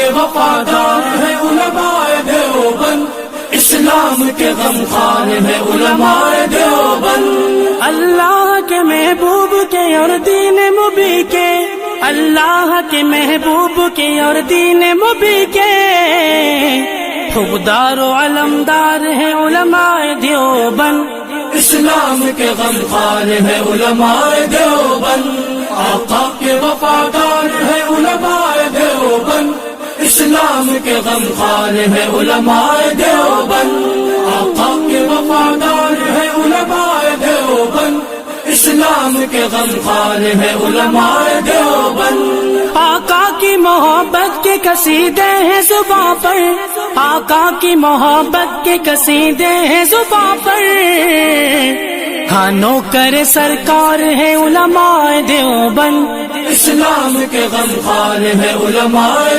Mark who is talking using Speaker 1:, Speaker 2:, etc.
Speaker 1: کے وفادار ہیں علماء دیوبند، اسلام کے غمخوار ہیں علماء دیوبند۔
Speaker 2: اللہ کے محبوب کے اور دین مبی کے، اللہ کے محبوب کے اور دین مبی کے حقدار و علمدار ہیں علماء دیوبند،
Speaker 1: اسلام کے غمخوار ہیں علماء دیوبند، آقا کے وفادار ہیں علماء دیوبند، اسلام کے غمخوار ہیں علماء دیوبند، آقا کے وفادار ہیں علماء دیوبند، اسلام کے غمخوار ہیں علماء دیوبند۔
Speaker 2: آقا کی محبت کے قصیدے ہیں زباں پر، آقا کی محبت کے قصیدے ہیں زباں پر، ہاں نوکر سرکار ہیں علماء دیوبند،
Speaker 1: اسلام کے غمخوار ہیں علماء